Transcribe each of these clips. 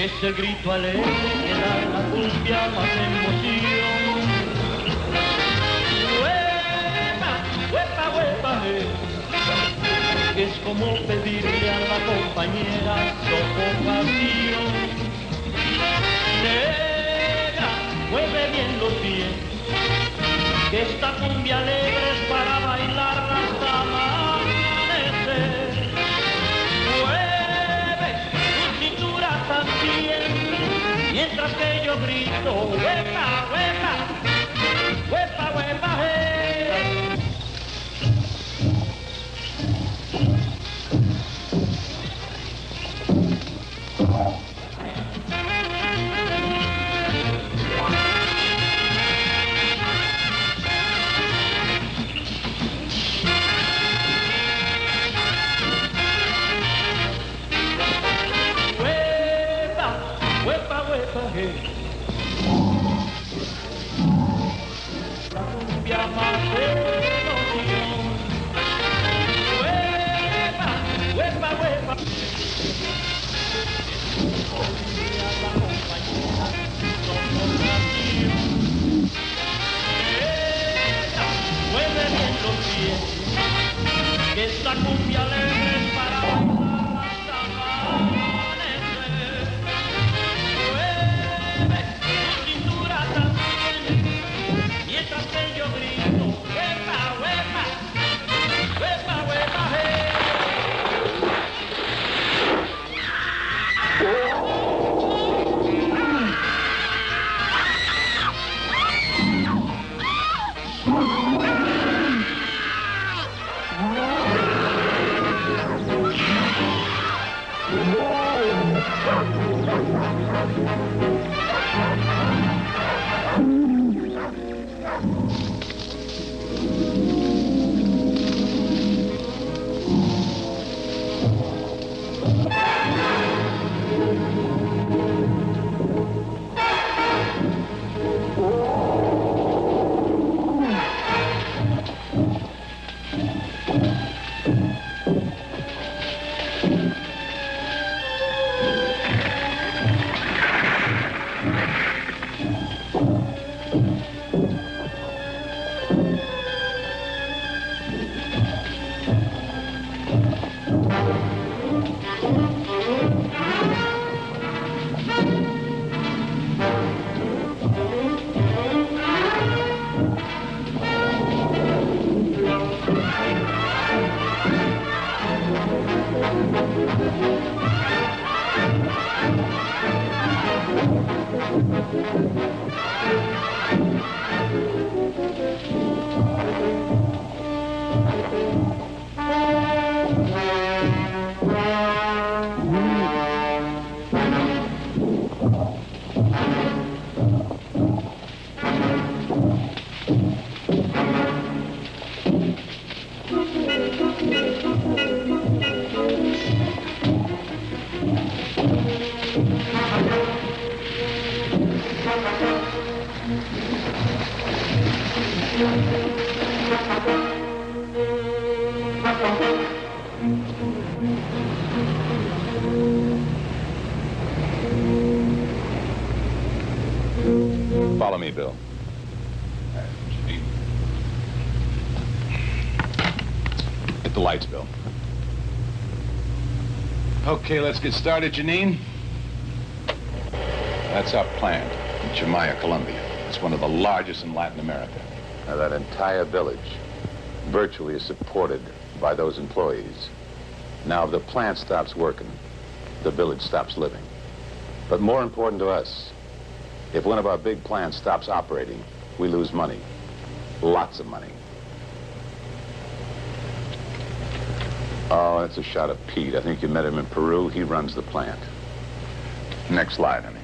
que es el grito alegre que da la cumbia más emoción. Huepa, huepa, huepa, es como pedirle a la compañera sofocación. Negra, mueve bien los pies, que esta cumbia alegre es para bailarla hasta amanecer. Mueve tu cintura también, mientras que yo grito, huepa, huepa, huepa, huepa, la cumbia más emoción. Huepa, huepa, huepa. La compañera sofocación. Ella mueve bien los pies, que esta cumbia alegre es para bailar hasta amanecer. Mientras que yo grito, huepa, huepa, huepa, huepa, Follow me, Bill. Hit the lights, Bill. Okay, let's get started, Janine. That's our plant in Chimaya, Colombia. It's one of the largest in Latin America. Now, that entire village virtually is supported by those employees. Now, if the plant stops working, the village stops living. But more important to us, if one of our big plants stops operating, we lose money. Lots of money. Oh, that's a shot of Pete. I think you met him in Peru. He runs the plant. Next slide, honey.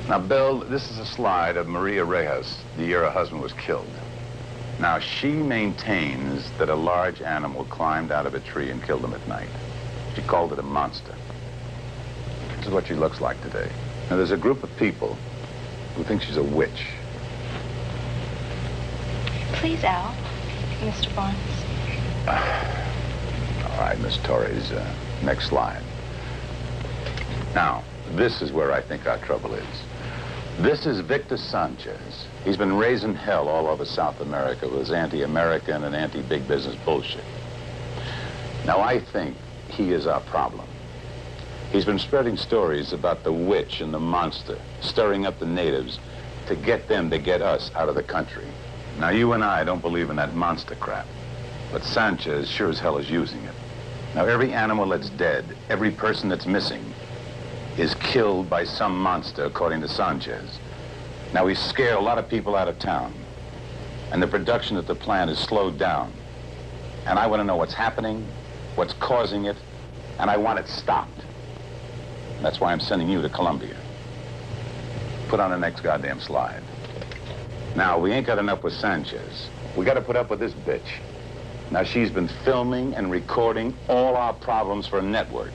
Now, Bill, this is a slide of Maria Reyes, the year her husband was killed. Now, she maintains that a large animal climbed out of a tree and killed him at night. She called it a monster. This is what she looks like today. Now, there's a group of people who think she's a witch. Please, Al. Mr. Barnes. All right, Miss Torres, next slide. Now, this is where I think our trouble is. This is Victor Sanchez. He's been raising hell all over South America with his anti-American and anti-big business bullshit. Now, I think he is our problem. He's been spreading stories about the witch and the monster, stirring up the natives to get them to get us out of the country. Now, you and I don't believe in that monster crap, but Sanchez sure as hell is using it. Now, every animal that's dead, every person that's missing, is killed by some monster, according to Sanchez. Now, he's scared a lot of people out of town, and the production at the plant is slowed down. And I want to know what's happening, what's causing it, and I want it stopped. That's why I'm sending you to Colombia. Put on the next goddamn slide. Now, we ain't got enough with Sanchez. We got to put up with this bitch. Now, she's been filming and recording all our problems for a network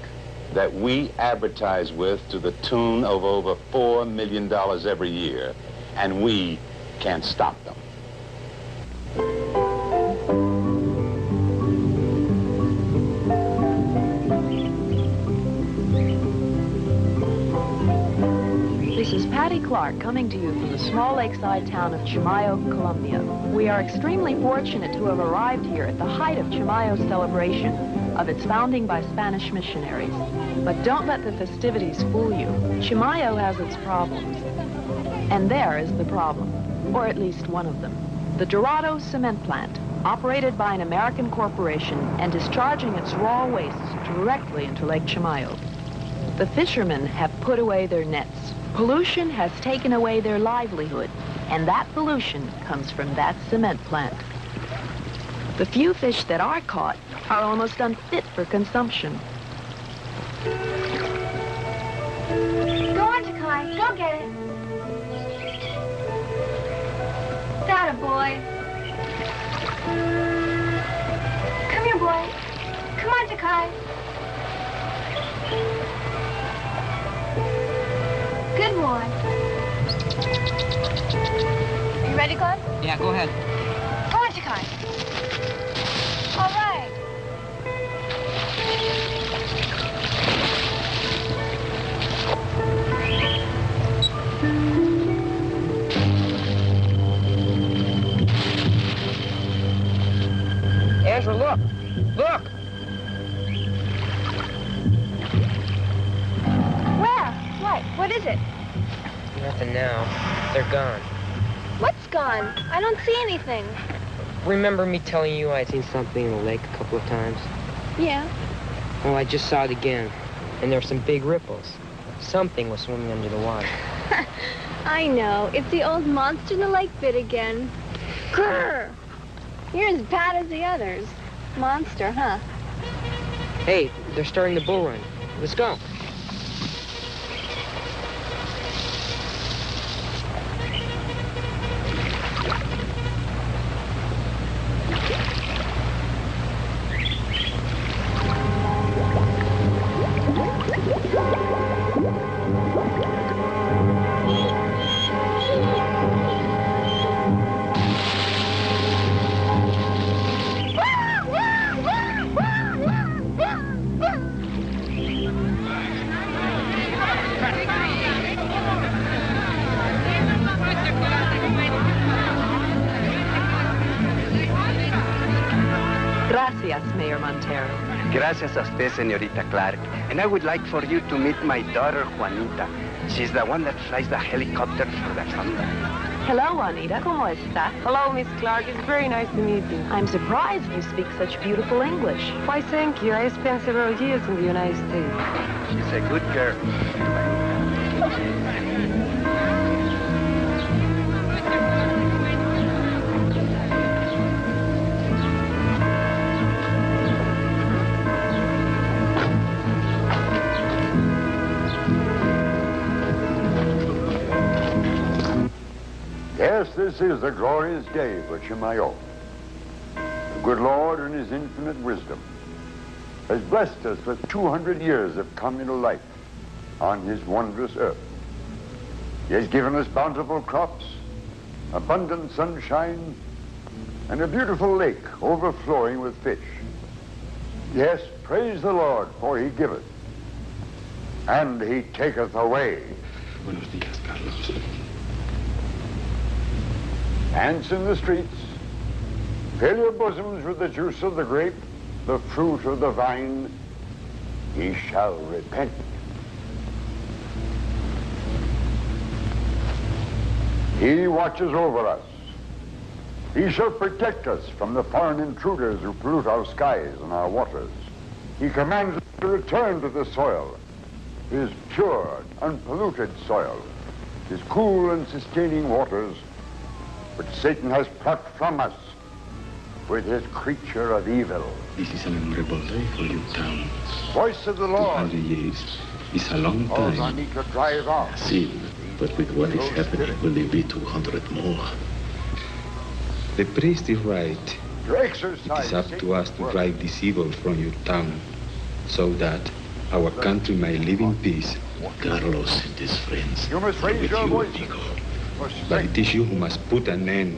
that we advertise with to the tune of over $4 million every year, and we can't stop them. This is Patty Clark coming to you from the small lakeside town of Chimayo, Colombia. We are extremely fortunate to have arrived here at the height of Chimayo's celebration of its founding by Spanish missionaries. But don't let the festivities fool you. Chimayo has its problems. And there is the problem, or at least one of them. The Dorado cement plant, operated by an American corporation and discharging its raw wastes directly into Lake Chimayo. The fishermen have put away their nets. Pollution has taken away their livelihood, and that pollution comes from that cement plant. The few fish that are caught are almost unfit for consumption. Go on, Takai. Go get it. That a boy. Come here, boy. Come on, Takai. Good boy. Are you ready, Glenn? Yeah, go ahead. Go on, Takai. All right. Ezra, look! Look! Where? What is it? Nothing now. They're gone. What's gone? I don't see anything. Remember me telling you I'd seen something in the lake a couple of times? Yeah. Well, I just saw it again, and there were some big ripples. Something was swimming under the water. I know. It's the old monster in the lake bit again. Grrr! You're as bad as the others. Monster, huh? Hey, they're starting the bull run. Let's go. Gracias a usted, señorita Clark. And I would like for you to meet my daughter, Juanita. She's the one that flies the helicopter for the thunder. Hello, Juanita. ¿Cómo está? Hello, Miss Clark. It's very nice to meet you. I'm surprised you speak such beautiful English. Why, thank you. I spent several years in the United States. She's a good girl. Yes, this is a glorious day for Chimayo. The good Lord, in his infinite wisdom, has blessed us with 200 years of communal life on his wondrous earth. He has given us bountiful crops, abundant sunshine, and a beautiful lake overflowing with fish. Yes, praise the Lord, for he giveth, and he taketh away. Buenos días, Carlos. Dance in the streets. Fill your bosoms with the juice of the grape, the fruit of the vine. Ye shall repent. He watches over us. He shall protect us from the foreign intruders who pollute our skies and our waters. He commands us to return to the soil, his pure, unpolluted soil, his cool and sustaining waters, which Satan has plucked from us with his creature of evil. This is a memorable day for your town. Voice of the Lord. 200 years is a long Calls time. on me to drive out. See, but with what is happening, will there be 200 more? The priest is right. To It exercise is up to Satan's us to work. drive this evil from your town, so that our country may live in peace. Carlos and his friends You must are raise with your you, voices amigo. for But strength, it is you who must put an end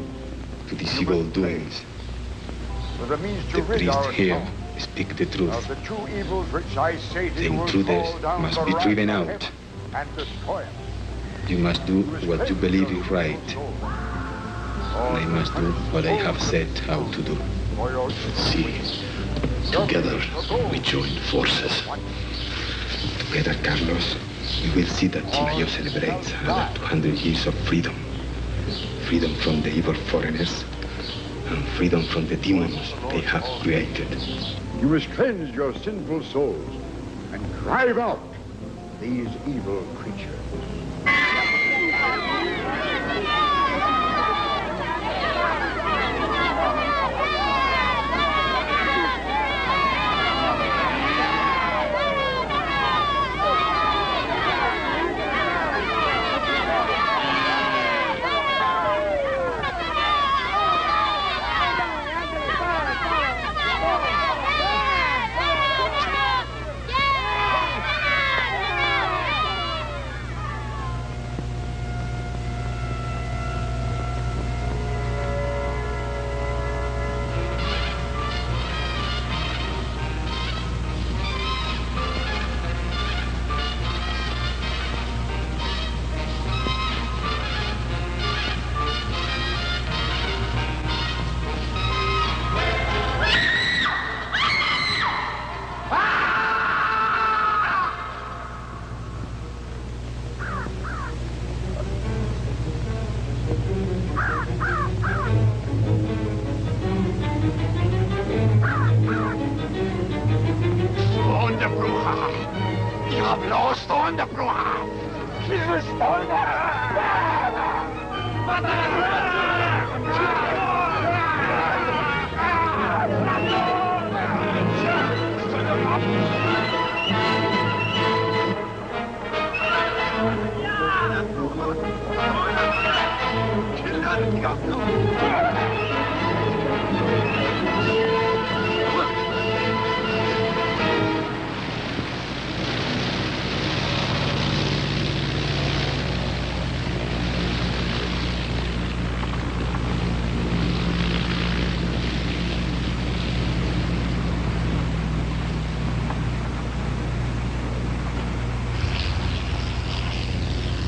to these You evil must doings. for the means to The rid priest our here town speak the of truth. the two evils which I say to The you will intruders fall down must the be wrath driven of out. heaven and destroy us. You must do what you believe is right, and I must do what I have said how to do. See, together we join forces. Together, Carlos, we will see that Chimayo celebrates another 200 years of freedom. Freedom from the evil foreigners, and freedom from the demons they have created. You must cleanse your sinful souls and drive out these evil creatures.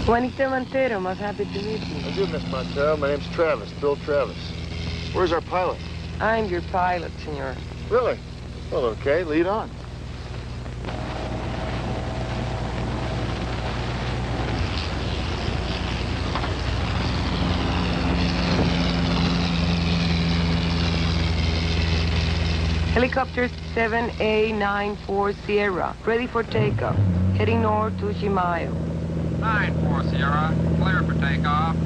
Juanita Montero, most happy to meet you. How do, Miss Montero? My name's Travis, Bill Travis. Where's our pilot? I'm your pilot, senor. Really? Well, okay, lead on. Helicopter 7A94 Sierra, ready for takeoff. Heading north to Chimayo. 9-4 Sierra, clear for takeoff.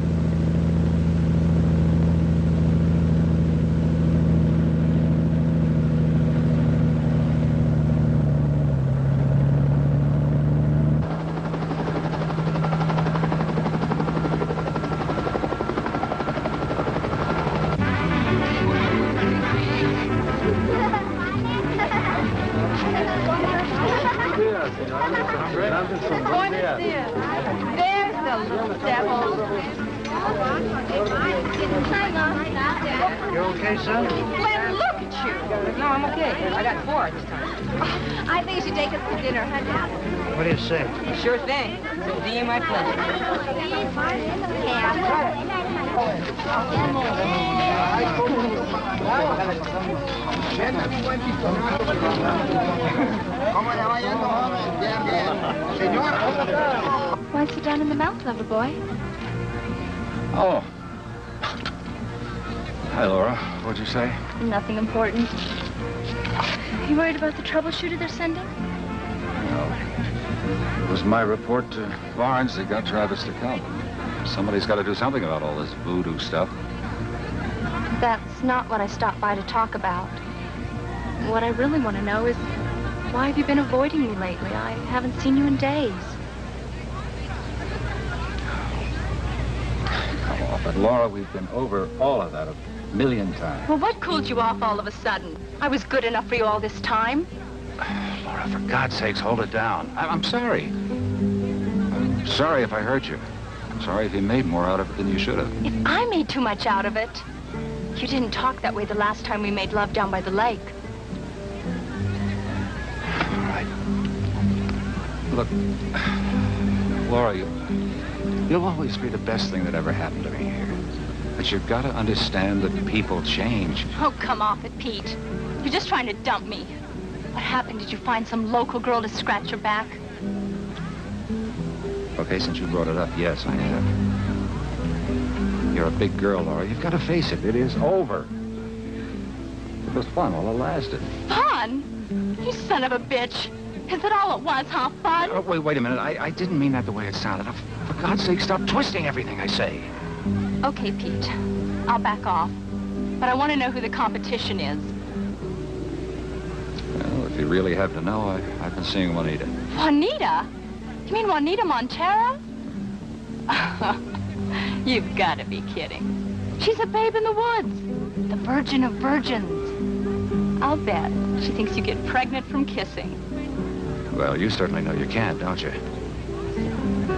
There's the little devil. You okay, son? Glenn, look! hate you. No, I'm okay. I got 4 this time. Oh, I think you should take us to dinner, huh, Dad? What do you say? Sure thing. It'll be my pleasure. Why sit down in the mouth, lover boy? Oh. Hi, Laura. What'd you say? Nothing important. You worried about the troubleshooter they're sending? No. It was my report to Barnes that got Travis to come. Somebody's got to do something about all this voodoo stuff. That's not what I stopped by to talk about. What I really want to know is, why have you been avoiding me lately? I haven't seen you in days. Come off it, Laura. We've been over all of that a million times. Well, what cooled you off all of a sudden? I was good enough for you all this time. Laura, for God's sakes, hold it down. I'm sorry. I'm sorry if I hurt you. I'm sorry if you made more out of it than you should have. If I made too much out of it, you didn't talk that way the last time we made love down by the lake. All right. Look, Laura, you'll always be the best thing that ever happened to me here. But you've got to understand that people change. Oh, come off it, Pete. You're just trying to dump me. What happened? Did you find some local girl to scratch your back? Okay, since you brought it up, yes, I have. You're a big girl, Laura. You've got to face it. It is over. It was fun while it lasted. Fun? You son of a bitch. Is it all it was, huh? Fun? Oh, wait a minute. I didn't mean that the way it sounded. For God's sake, stop twisting everything I say. Okay, Pete. I'll back off. But I want to know who the competition is. Well, if you really have to know, I've been seeing Juanita. Juanita? You mean Juanita Montero? You've got to be kidding. She's a babe in the woods. The virgin of virgins. I'll bet she thinks you get pregnant from kissing. Well, you certainly know you can't, don't you?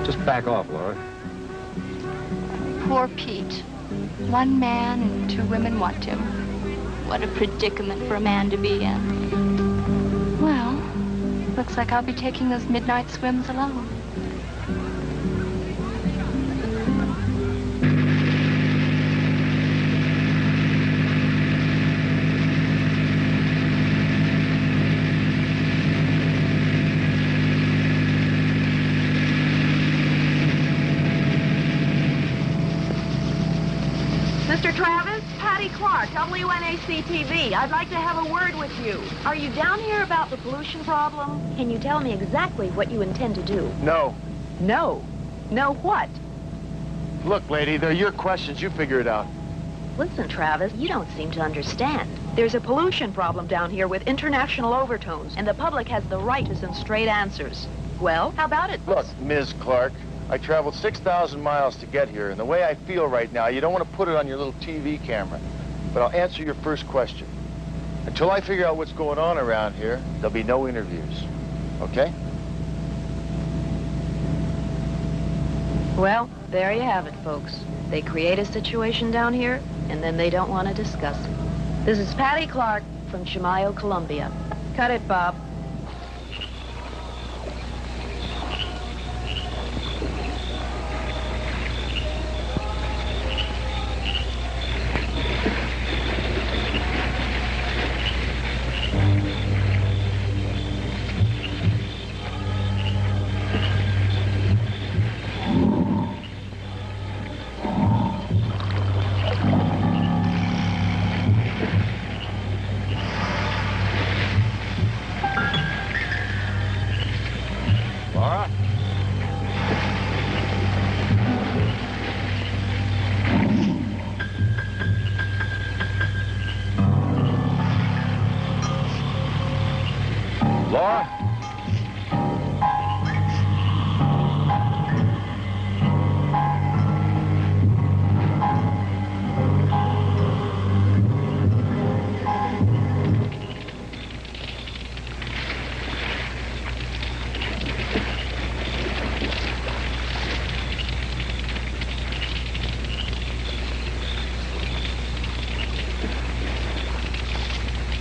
Just back off, Laura. Poor Pete. One man and 2 women want him. What a predicament for a man to be in. Well, looks like I'll be taking those midnight swims alone. Mr. Travis, Patty Clark, WNAC-TV. I'd like to have a word with you. Are you down here about the pollution problem? Can you tell me exactly what you intend to do? No. No. No what? Look, lady, they're your questions. You figure it out. Listen, Travis, you don't seem to understand. There's a pollution problem down here with international overtones, and the public has the right to some straight answers. Well, how about it? Look, Ms. Clark, I traveled 6,000 miles to get here, and the way I feel right now, you don't want to put it on your little TV camera. But I'll answer your first question. Until I figure out what's going on around here, there'll be no interviews. Okay? Well, there you have it, folks. They create a situation down here, and then they don't want to discuss it. This is Patty Clark from Chimayo, Colombia. Cut it, Bob.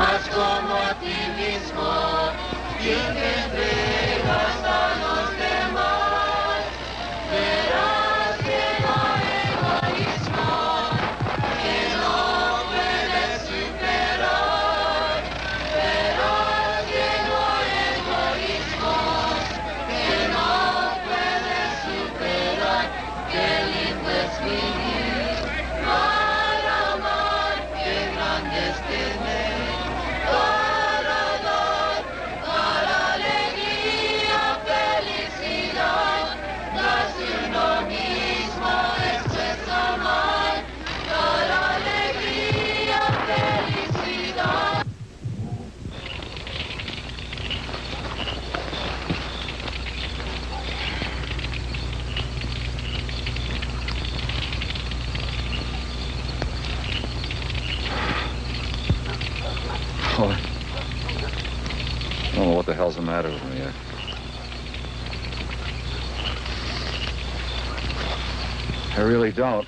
haz como a ti mismo, y te entregas a los demás. Verás que no hay egoísmo, que no puedes superar. Verás que no hay egoísmo, que no puedes superar. Qué lindo es vivir para amar, qué grande es tener para dar, para alegría, felicidad. Darse uno mismo, esto es amar, para alegría, felicidad. Oh, I don't know what the hell's the matter with me. I really don't.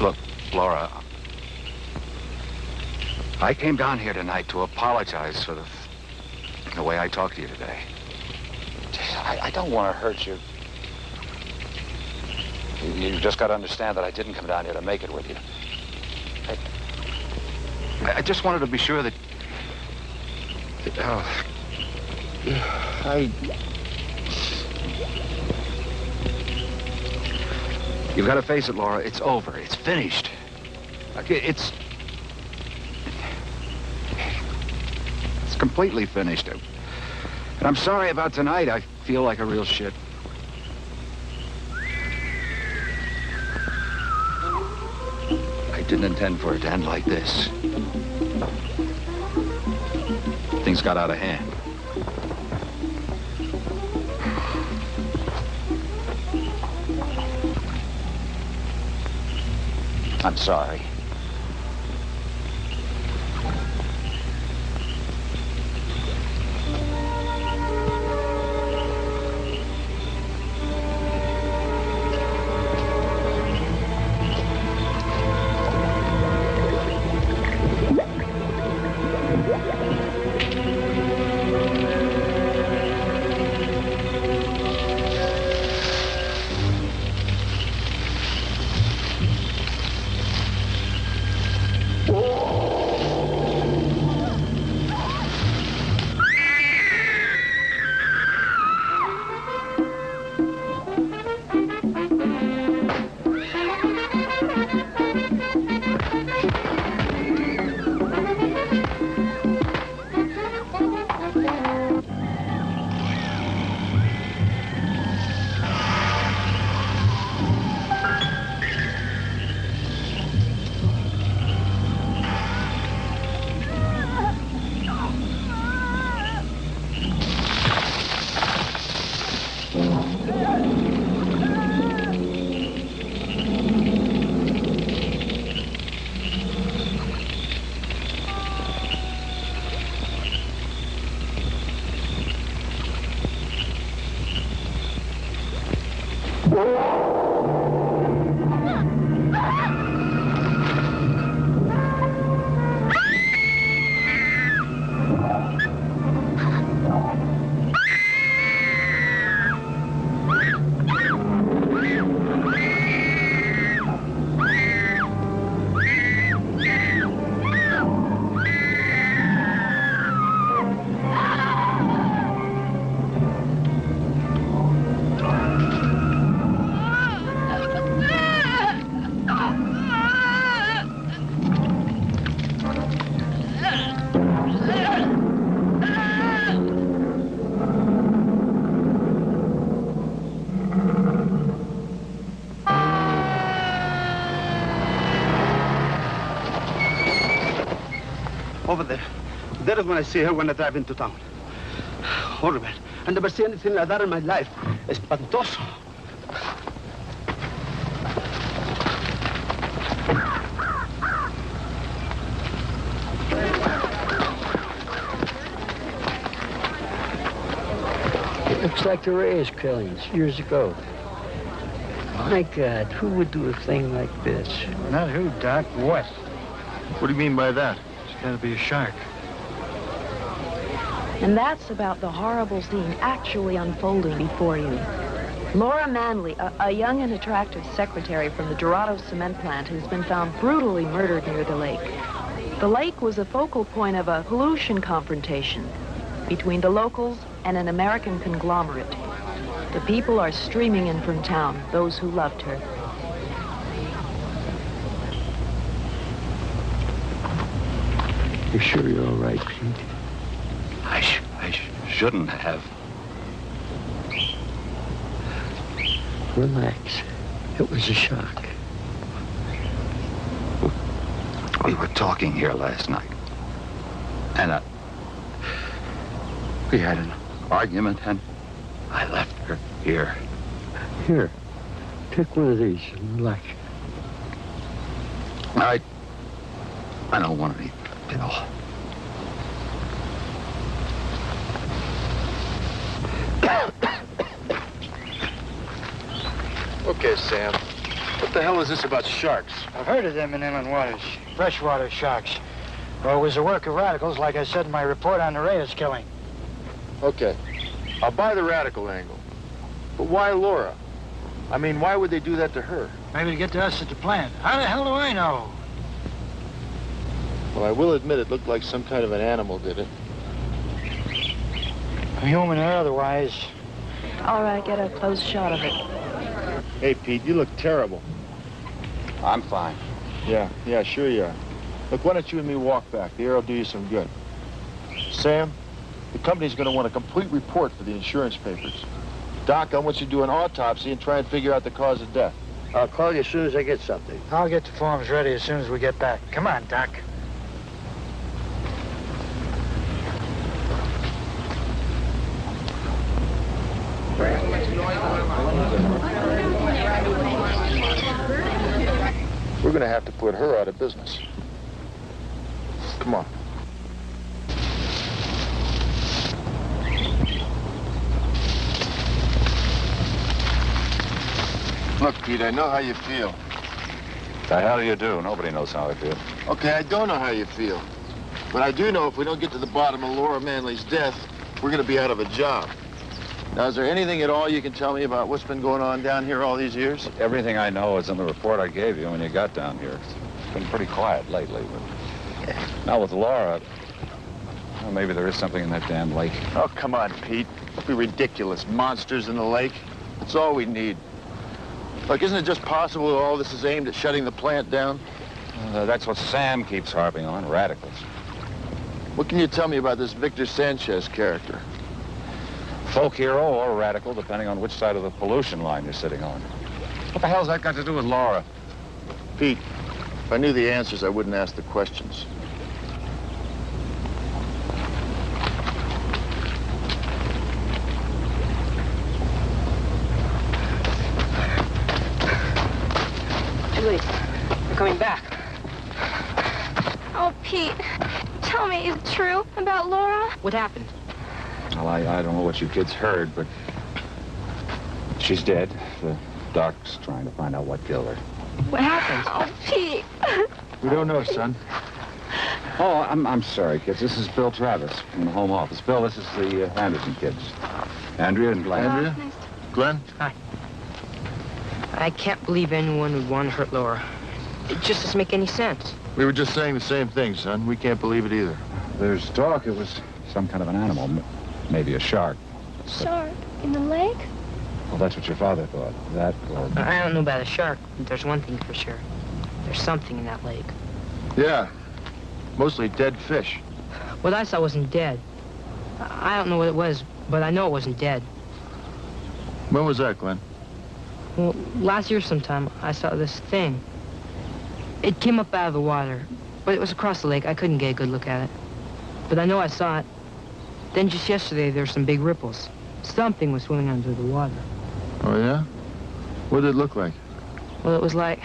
Look, Laura, I came down here tonight to apologize for the way I talked to you today. I don't want to hurt you. You just got to understand that I didn't come down here to make it with you. I just wanted to be sure that... You've got to face it, Laura. It's over. It's finished. It's completely finished. And I'm sorry about tonight. I feel like a real shit. I didn't intend for it to end like this. Things got out of hand. I'm sorry. Over there. There is when I see her when I drive into town. Horrible. I never see anything like that in my life. Espantoso. It looks like the Reyes killings years ago. My God, who would do a thing like this? Not who, Doc. What? What do you mean by that? It's got to be a shark. And that's about the horrible scene actually unfolding before you. Laura Manley, a young and attractive secretary from the Dorado cement plant, has been found brutally murdered near the lake. The lake was a focal point of a pollution confrontation between the locals and an American conglomerate. The people are streaming in from town, those who loved her. You sure you're all right, Pete? I shouldn't have. Relax. It was a shock. We were talking here last night. And we had an argument, and I left her here. Here, take one of these and relax. I don't want any pill. Okay, Sam. What the hell is this about sharks? I've heard of them in inland waters. Freshwater sharks. Well, it was the work of radicals, like I said in my report on the Reyes killing. Okay. I'll buy the radical angle. But why Laura? I mean, why would they do that to her? Maybe to get to us at the plant. How the hell do I know? Well, I will admit it looked like some kind of an animal did it. Human or otherwise. All right, get a close shot of it. Hey, Pete, you look terrible. I'm fine. Yeah, sure you are. Look, why don't you and me walk back? The air will do you some good. Sam, the company's going to want a complete report for the insurance papers. Doc, I want you to do an autopsy and try and figure out the cause of death. I'll call you as soon as I get something. I'll get the forms ready as soon as we get back. Come on, Doc. We're going to have to put her out of business. Come on. Look, Pete, I know how you feel. The hell you do. Nobody knows how I feel. Okay, I don't know how you feel. But I do know if we don't get to the bottom of Laura Manley's death, we're going to be out of a job. Now, is there anything at all you can tell me about what's been going on down here all these years? Everything I know is in the report I gave you when you got down here. It's been pretty quiet lately. But now with Laura, well, maybe there is something in that damn lake. Oh, come on, Pete. Don't be ridiculous. Monsters in the lake. That's all we need. Look, isn't it just possible that all this is aimed at shutting the plant down? That's what Sam keeps harping on, radicals. What can you tell me about this Victor Sanchez character? Folk hero or radical, depending on which side of the pollution line you're sitting on. What the hell's that got to do with Laura? Pete, if I knew the answers, I wouldn't ask the questions. Wait, they're coming back. Oh, Pete, tell me, is it true about Laura? What happened? Well, I don't know what you kids heard, but she's dead. The doc's trying to find out what killed her. What happened? Oh, Pete. We don't know, son. Oh, I'm sorry, kids. This is Bill Travis from the home office. Bill, this is the Anderson kids. Andrea and Glenn. Andrea? Nice. Glenn? Hi. I can't believe anyone would want to hurt Laura. It just doesn't make any sense. We were just saying the same thing, son. We can't believe it either. There's talk it was some kind of an animal, maybe a shark. Shark in the lake? Well, that's what your father thought. That or... I don't know about a shark, but there's one thing for sure. There's something in that lake. Yeah. Mostly dead fish. What I saw wasn't dead. I don't know what it was, but I know it wasn't dead. When was that, Glenn? Well, last year sometime, I saw this thing. It came up out of the water, but it was across the lake. I couldn't get a good look at it. But I know I saw it. Then just yesterday, there were some big ripples. Something was swimming under the water. Oh, yeah? What did it look like? Well, it was like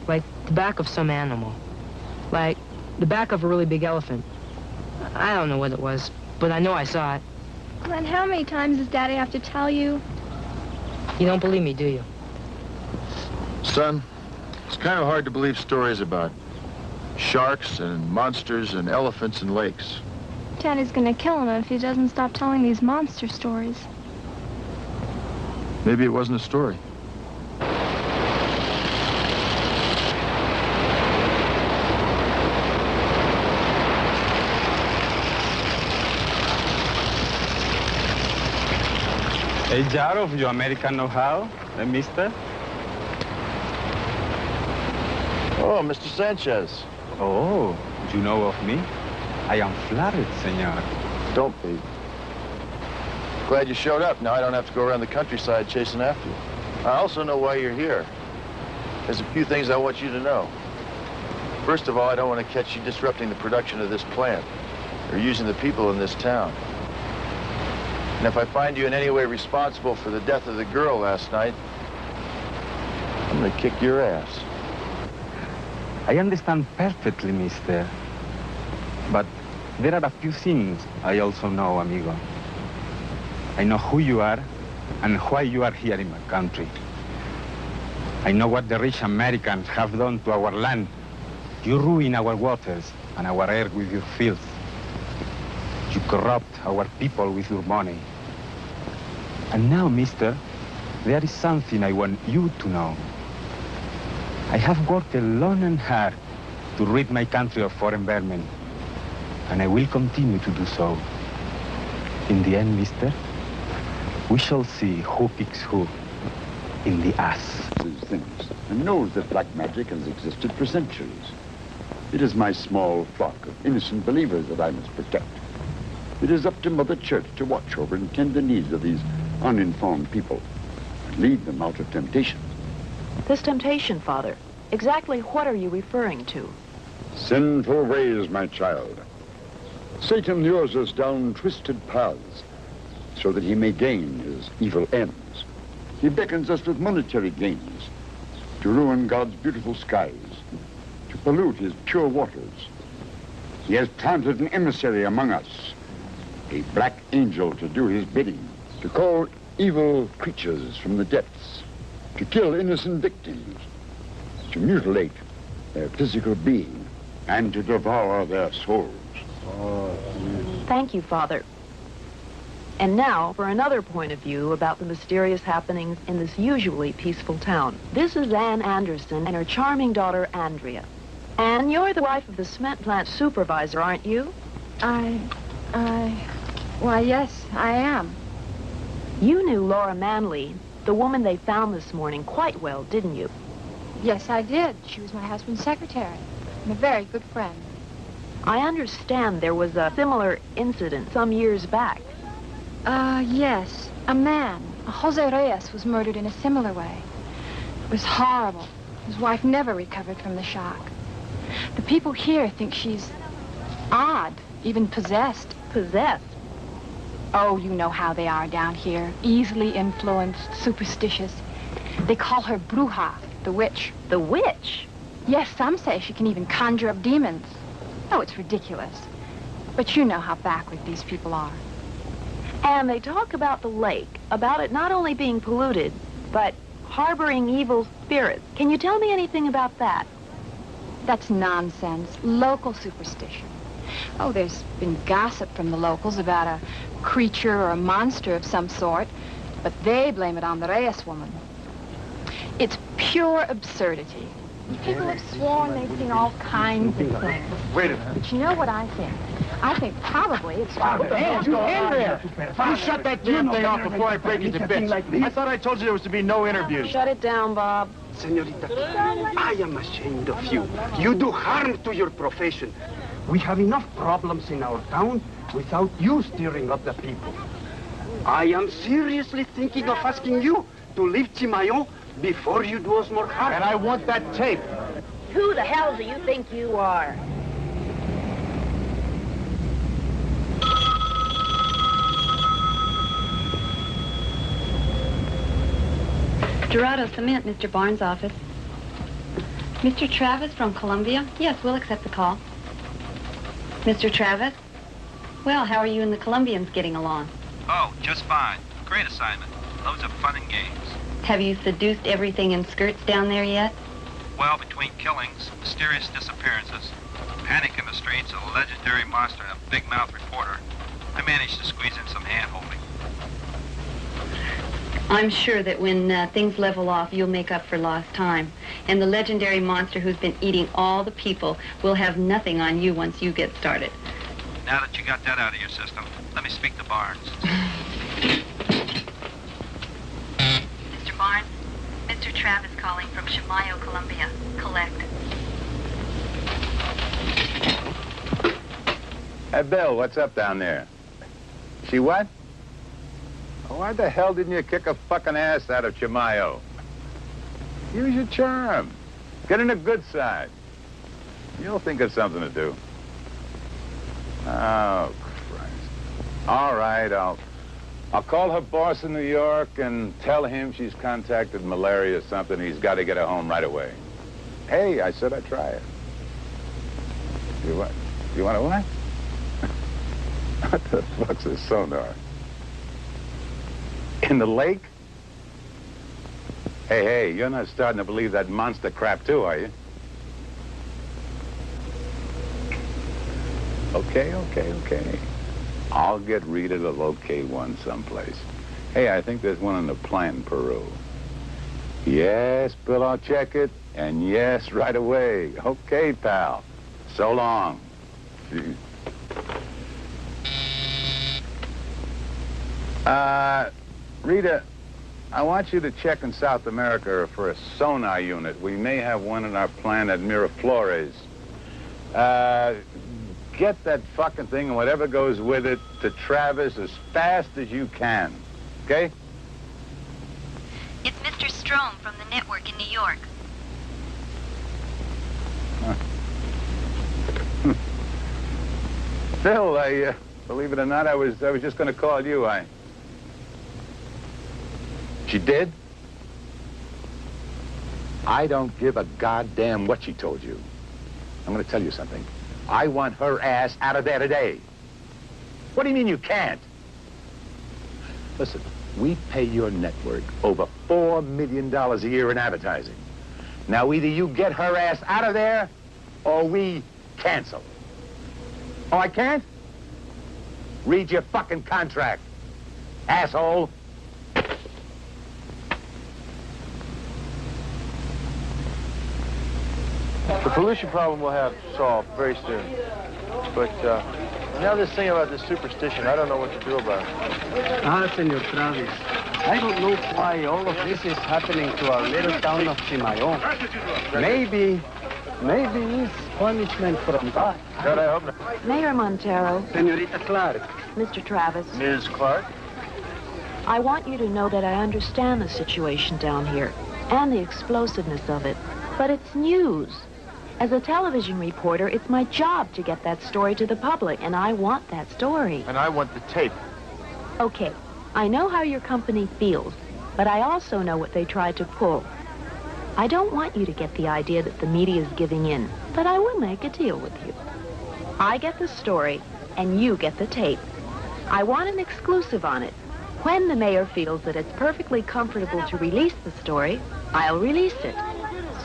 the back of some animal. Like the back of a really big elephant. I don't know what it was, but I know I saw it. Glenn, how many times does Daddy have to tell you? You don't believe me, do you? Son, it's kind of hard to believe stories about sharks and monsters and elephants and lakes. Daddy's gonna kill him if he doesn't stop telling these monster stories. Maybe it wasn't a story. A jar of your American know-how, mister? Oh, Mr. Sanchez. Oh, you know of me? I am flattered, senor. Don't be. Glad you showed up. Now I don't have to go around the countryside chasing after you. I also know why you're here. There's a few things I want you to know. First of all, I don't want to catch you disrupting the production of this plant or using the people in this town. And if I find you in any way responsible for the death of the girl last night, I'm going to kick your ass. I understand perfectly, mister. But there are a few things I also know, amigo. I know who you are and why you are here in my country. I know what the rich Americans have done to our land. You ruin our waters and our air with your filth. You corrupt our people with your money. And now, mister, there is something I want you to know. I have worked long and hard to rid my country of foreign vermin, and I will continue to do so. In the end, mister, we shall see who kicks who in the ass. Things, and knows that black magic has existed for centuries. It is my small flock of innocent believers that I must protect. It is up to Mother Church to watch over and tend the needs of these uninformed people and lead them out of temptation. This temptation, Father, exactly what are you referring to? Sinful ways, my child. Satan lures us down twisted paths so that he may gain his evil ends. He beckons us with monetary gains to ruin God's beautiful skies, to pollute his pure waters. He has planted an emissary among us, a black angel to do his bidding, to call evil creatures from the depths, to kill innocent victims, to mutilate their physical being, and to devour their souls. Thank you, Father. And now for another point of view about the mysterious happenings in this usually peaceful town. This is Ann Anderson and her charming daughter, Andrea. Ann, you're the wife of the cement plant supervisor, aren't you? Why, yes, I am. You knew Laura Manley, the woman they found this morning, quite well, didn't you? Yes, I did. She was my husband's secretary and a very good friend. I understand there was a similar incident some years back. Yes. A man, Jose Reyes, was murdered in a similar way. It was horrible. His wife never recovered from the shock. The people here think she's odd, even possessed. Possessed? Oh, you know how they are down here. Easily influenced, superstitious. They call her Bruja, the witch. The witch? Yes, some say she can even conjure up demons. Oh, it's ridiculous. But you know how backward these people are. And they talk about the lake, about it not only being polluted, but harboring evil spirits. Can you tell me anything about that? That's nonsense. Local superstition. Oh, there's been gossip from the locals about a creature or a monster of some sort, but they blame it on the Reyes woman. It's pure absurdity. People have sworn they've seen all kinds of things. Wait a minute. But you know what I think? I think probably it's... Andrea! You shut that damn thing off before I break it to bits. I thought I told you there was to be no interviews. Shut it down, Bob. Senorita, I am ashamed of you. You do harm to your profession. We have enough problems in our town without you stirring up the people. I am seriously thinking of asking you to leave Chimayo before you do us more harm. And I want that tape. Who the hell do you think you are? Dorado Cement, Mr. Barnes' office. Mr. Travis from Colombia? Yes, we'll accept the call. Mr. Travis? Well, how are you and the Colombians getting along? Oh, just fine. Great assignment. Loads of fun and games. Have you seduced everything in skirts down there yet? Well, between killings, mysterious disappearances, panic in the streets, and a legendary monster and a big-mouth reporter, I managed to squeeze in some hand-holding. I'm sure that when things level off, you'll make up for lost time. And the legendary monster who's been eating all the people will have nothing on you once you get started. Now that you got that out of your system, let me speak to Barnes. Mr. Barnes, Mr. Travis calling from Chimayo, Colombia. Collect. Hey, Bill, what's up down there? She what? Why the hell didn't you kick a fucking ass out of Chimayo? Use your charm. Get in the good side. You'll think of something to do. Oh, Christ. All right, I'll call her boss in New York and tell him she's contacted malaria or something. He's got to get her home right away. Hey, I said I'd try it. You what? You want to what? What the fuck's a sonar? In the lake? Hey, you're not starting to believe that monster crap too, are you? Okay. I'll get Rita to locate one someplace. Hey, I think there's one in the plant in Peru. Yes, Bill, I'll check it. And yes, right away. Okay, pal. So long. Jeez. Rita, I want you to check in South America for a sonar unit. We may have one in our plant at Miraflores. Get that fucking thing and whatever goes with it to Travis as fast as you can, okay? It's Mr. Strom from the network in New York. Phil, believe it or not, I was just going to call you. She did? I don't give a goddamn what she told you. I'm going to tell you something. I want her ass out of there today. What do you mean you can't? Listen, we pay your network over $4 million a year in advertising. Now, either you get her ass out of there, or we cancel. Oh, I can't? Read your fucking contract, asshole. The pollution problem we'll have solved very soon. But now this thing about this superstition, I don't know what to do about it. Senor Travis, I don't know why all of this is happening to our little town of Chimayo. Maybe it's punishment from God. God, I hope not. Mayor Montero. Senorita Clark. Mr. Travis. Ms. Clark? I want you to know that I understand the situation down here and the explosiveness of it. But it's news. As a television reporter, it's my job to get that story to the public, and I want that story. And I want the tape. Okay, I know how your company feels, but I also know what they tried to pull. I don't want you to get the idea that the media is giving in, but I will make a deal with you. I get the story, and you get the tape. I want an exclusive on it. When the mayor feels that it's perfectly comfortable to release the story, I'll release it.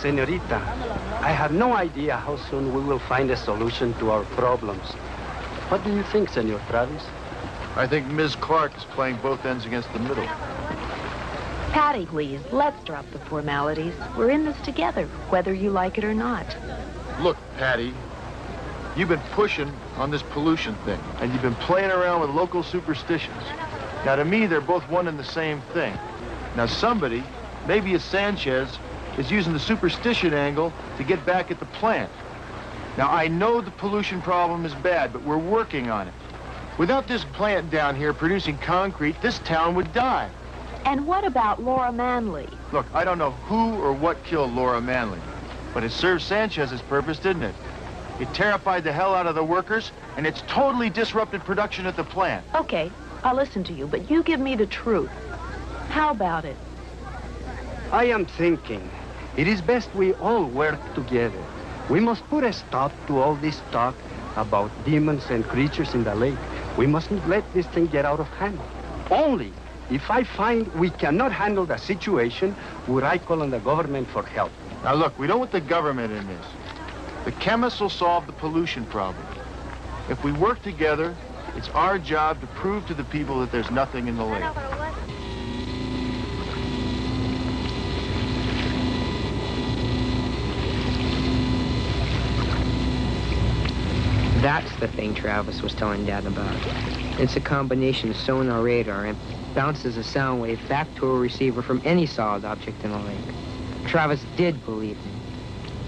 Senorita, I have no idea how soon we will find a solution to our problems. What do you think, Senor Travis? I think Ms. Clark is playing both ends against the middle. Patty, please, let's drop the formalities. We're in this together, whether you like it or not. Look, Patty, you've been pushing on this pollution thing, and you've been playing around with local superstitions. Now, to me, they're both one and the same thing. Now, somebody, maybe a Sanchez, is using the superstition angle to get back at the plant. Now, I know the pollution problem is bad, but we're working on it. Without this plant down here producing concrete, this town would die. And what about Laura Manley? Look, I don't know who or what killed Laura Manley, but it served Sanchez's purpose, didn't it? It terrified the hell out of the workers, and it's totally disrupted production at the plant. Okay, I'll listen to you, but you give me the truth. How about it? I am thinking it is best we all work together. We must put a stop to all this talk about demons and creatures in the lake. We mustn't let this thing get out of hand. Only If I find we cannot handle the situation, would I call on the government for help? Now look, we don't want the government in this. The chemists will solve the pollution problem. If we work together, it's our job to prove to the people that there's nothing in the lake. That's the thing Travis was telling Dad about. It's a combination of sonar radar and bounces a sound wave back to a receiver from any solid object in the lake. Travis did believe me.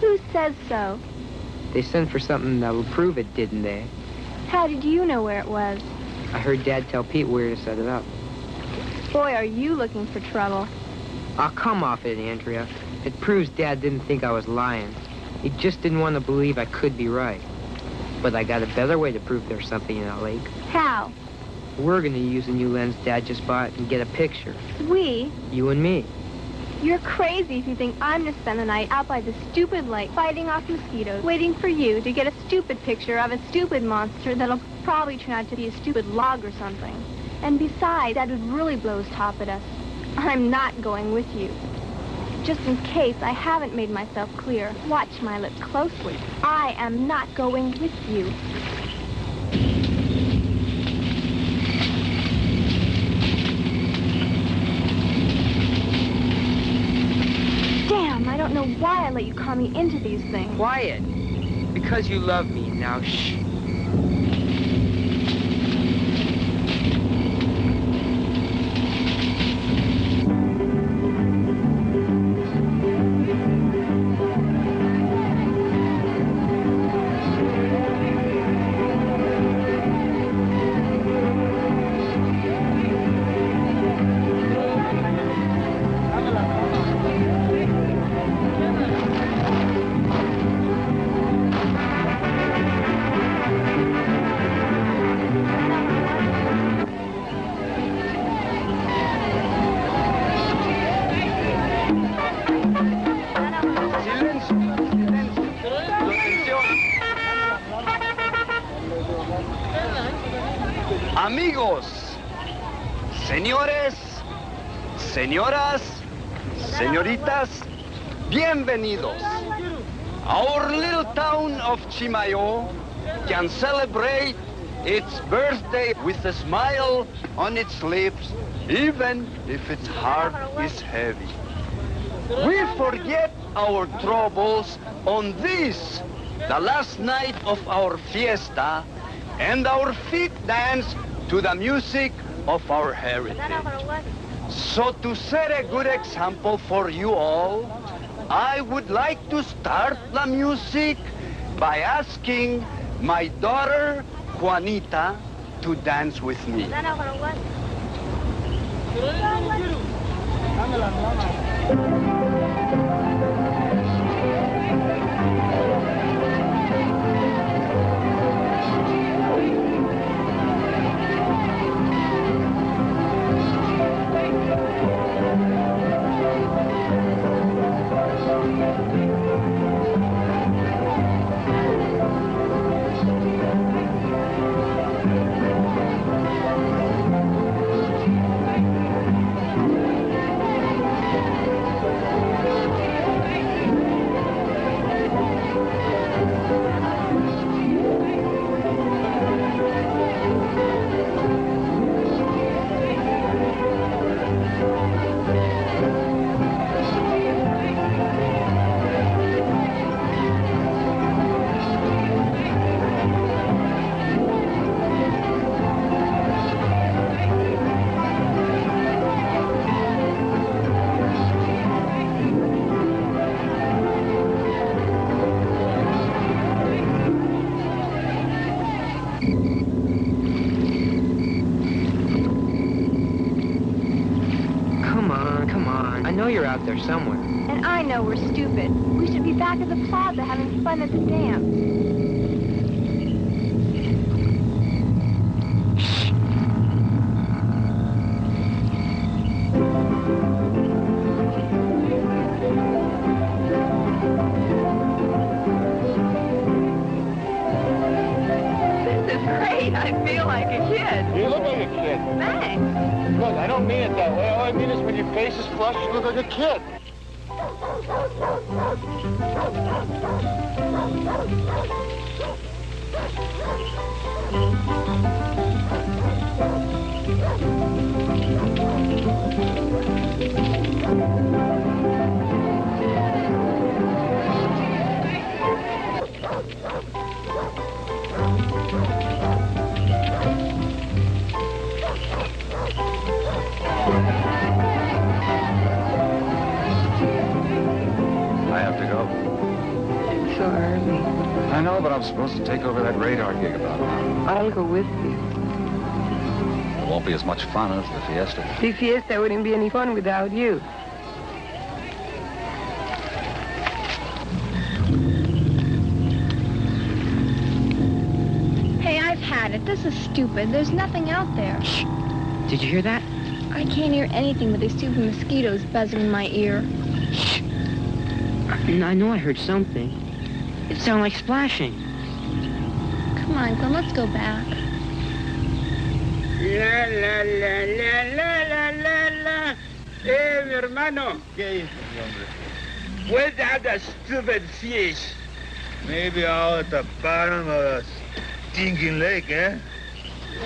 Who says so? They sent for something that will prove it, didn't they? How did you know where it was? I heard Dad tell Pete where to set it up. Boy, are you looking for trouble. Oh, come off it, Andrea. It proves Dad didn't think I was lying. He just didn't want to believe I could be right. But I got a better way to prove there's something in that lake. How? We're going to use a new lens Dad just bought and get a picture. We? You and me. You're crazy if you think I'm going to spend the night out by the stupid lake fighting off mosquitoes, waiting for you to get a stupid picture of a stupid monster that'll probably turn out to be a stupid log or something. And besides, that would really blow his top at us. I'm not going with you. Just in case I haven't made myself clear, watch my lips closely. I am not going with you. Damn, I don't know why I let you call me into these things. Quiet. Because you love me. Now, shh. Amigos, señores, señoras, señoritas, bienvenidos. Our little town of Chimayo can celebrate its birthday with a smile on its lips, even if its heart is heavy. We forget our troubles on this, the last night of our fiesta, and our feet dance to the music of our heritage. So to set a good example for you all, I would like to start the music by asking my daughter, Juanita, to dance with me. There somewhere. And I know we're stupid. We should be back at the plaza having fun at the dance. This is great. I feel like a kid. You look like a kid. kid. Thanks. Look, I don't mean it that way. All I mean is when your face is flushed, you look like a kid. I have to go. It's so early. I know, but I'm supposed to take over that radar gig about now. I'll go with you. It won't be as much fun as the fiesta. The fiesta wouldn't be any fun without you. Hey, I've had it. This is stupid. There's nothing out there. Shh. Did you hear that? I can't hear anything but these stupid mosquitoes buzzing in my ear. Shh. I know I heard something. It sounded like splashing. Come on, Glenn, let's go back. La, la, la, la, la, la, la. Mi hermano. ¿Qué dices, hombre? Where's that stupid fish? Maybe out at the bottom of the stinking lake, eh?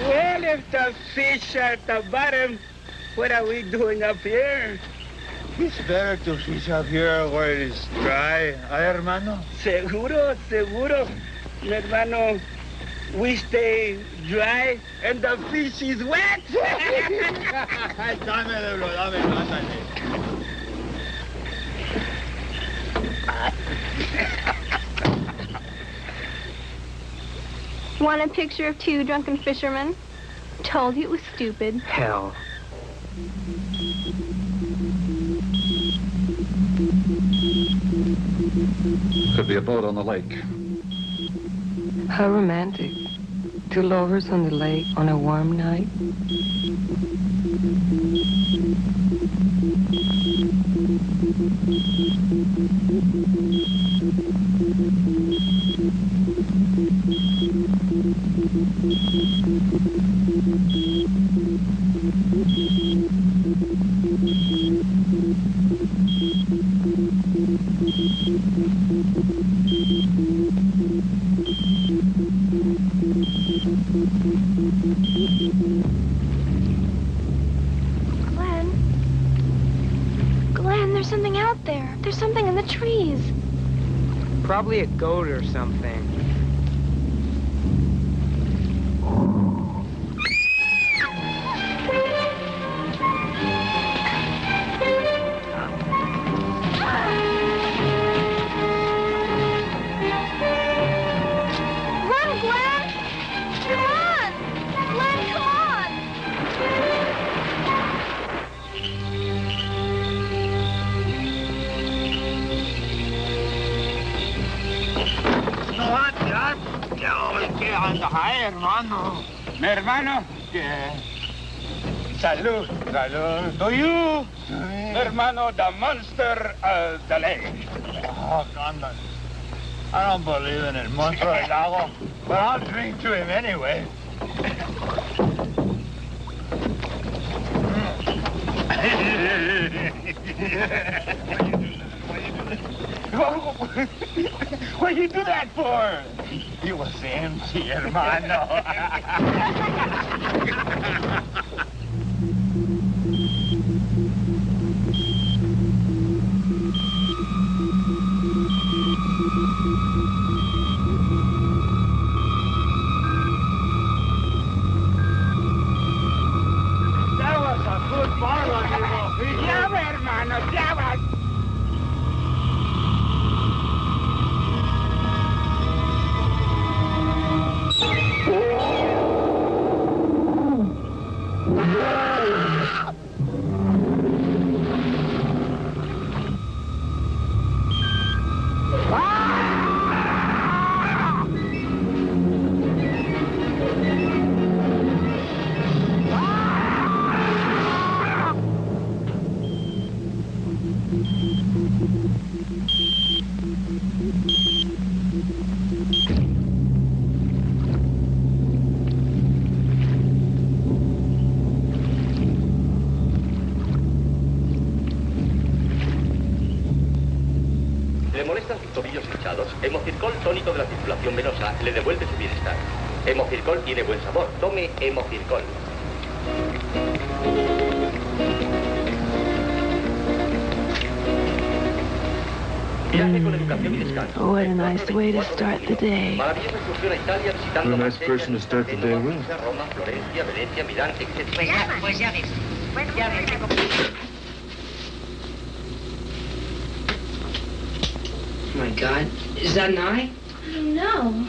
Well, if the fish are at the bottom, what are we doing up here? It's better to fish up here where it is dry, hermano? Seguro, seguro. Mi hermano, we stay dry and the fish is wet. Dámelo, ándale. Want a picture of two drunken fishermen? Told you it was stupid. Hell. Could be a boat on the lake. How romantic. Two lovers on the lake on a warm night. Glenn, there's something out there. There's something in the trees. Probably a goat or something. Run, Glenn! Come on! Glenn, come on! ¿Qué anda, hermano? Mi hermano, salud, salud. To you, mi hermano, the monster of the lake. Oh, Gandalf. I don't believe in el monstruo del lago, but I'll drink to him anyway. What do you do that for? It was empty, hermano. That was a good bargain, amigo. Ya va, hermano, ya va. fuerzas y tobillos hinchados, hemocircol tónico de la circulación venosa le devuelve su bienestar. Hemocircol tiene buen sabor. Tome hemocircol. Viaje con educación y descanso. What a nice way to start the day. Maravillosa excursión a Italia visitando What a nice person to start the day with. Roma, Florencia, Venecia, Milán, etc. Pues ya ves. Ya ves. Oh my God. Is that an eye? I don't know.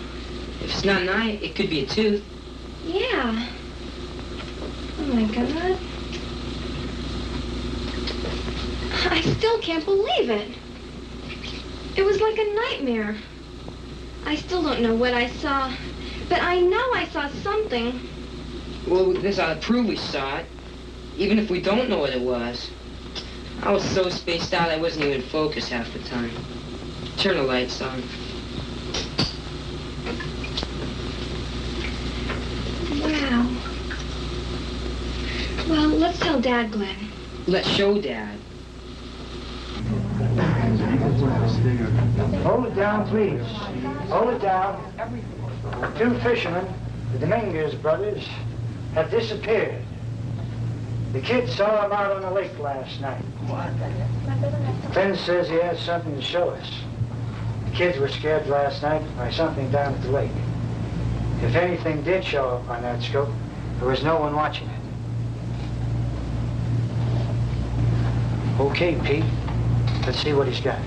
If it's not an eye, it could be a tooth. Yeah. Oh my God. I still can't believe it. It was like a nightmare. I still don't know what I saw, but I know I saw something. Well, this ought to prove we saw it, even if we don't know what it was. I was so spaced out I wasn't even focused half the time. Turn the lights on. Wow. Well, let's tell Dad, Glenn. Let's show Dad. Hold it down, please. Hold it down. Two fishermen, the Dominguez brothers, have disappeared. The kid saw them out on the lake last night. Finn says he has something to show us. The kids were scared last night by something down at the lake. If anything did show up on that scope, there was no one watching it. Okay, Pete. Let's see what he's got.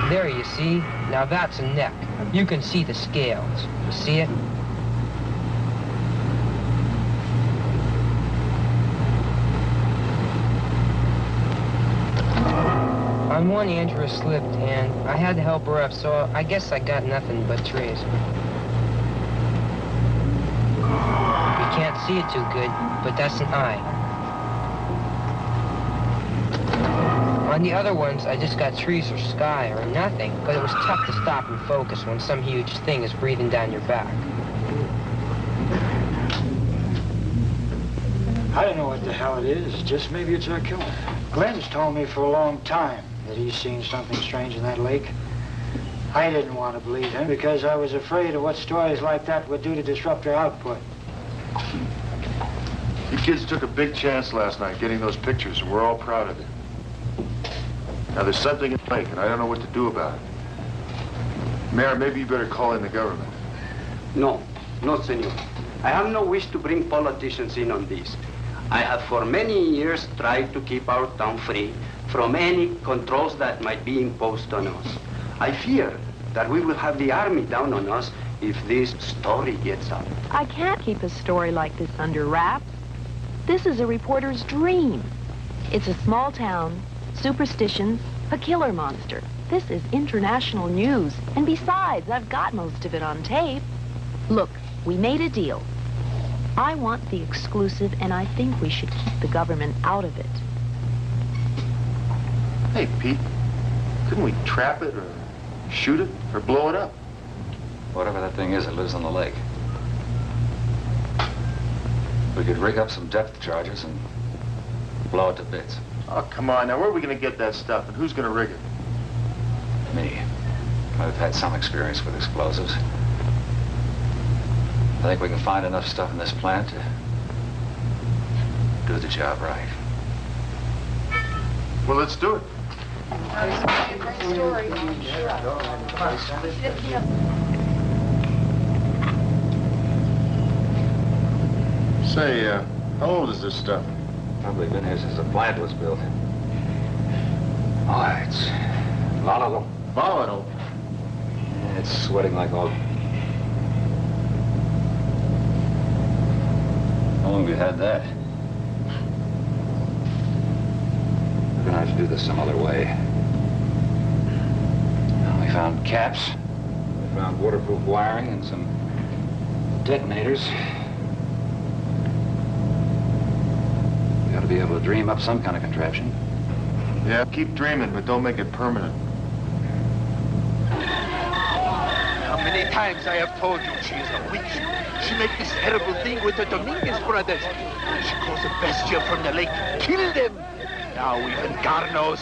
There, you see? Now that's a neck. You can see the scales. You see it? On one, Andrea slipped, and I had to help her up, so I guess I got nothing but trees. You can't see it too good, but that's an eye. On the other ones, I just got trees or sky or nothing, but it was tough to stop and focus when some huge thing is breathing down your back. I don't know what the hell it is. Just maybe it's our killer. Glenn's told me for a long time that he's seen something strange in that lake. I didn't want to believe him because I was afraid of what stories like that would do to disrupt our output. You kids took a big chance last night getting those pictures, and we're all proud of you. Now, there's something in the lake, and I don't know what to do about it. Mayor, maybe you better call in the government. No, senor. I have no wish to bring politicians in on this. I have for many years tried to keep our town free from any controls that might be imposed on us. I fear that we will have the army down on us if this story gets out. I can't keep a story like this under wraps. This is a reporter's dream. It's a small town, superstitions, a killer monster. This is international news. And besides, I've got most of it on tape. Look, we made a deal. I want the exclusive, and I think we should keep the government out of it. Hey, Pete, couldn't we trap it or shoot it or blow it up? Whatever that thing is, it lives on the lake. We could rig up some depth charges and blow it to bits. Oh, come on. Now, where are we going to get that stuff, and who's going to rig it? Me. I've had some experience with explosives. I think we can find enough stuff in this plant to do the job right. Well, let's do it. Say, how old is this stuff? Probably been here since the plant was built. Oh, it's volatile. Volatile? Yeah, it's sweating like all... How long have you had that? We're gonna have to do this some other way. We found caps, we found waterproof wiring and some detonators. We ought to be able to dream up some kind of contraption. Yeah, keep dreaming, but don't make it permanent. How many times I have told you she is a witch. She made this terrible thing with the Dominguez brothers. She calls a bestia from the lake, kill them. Now even Garnos.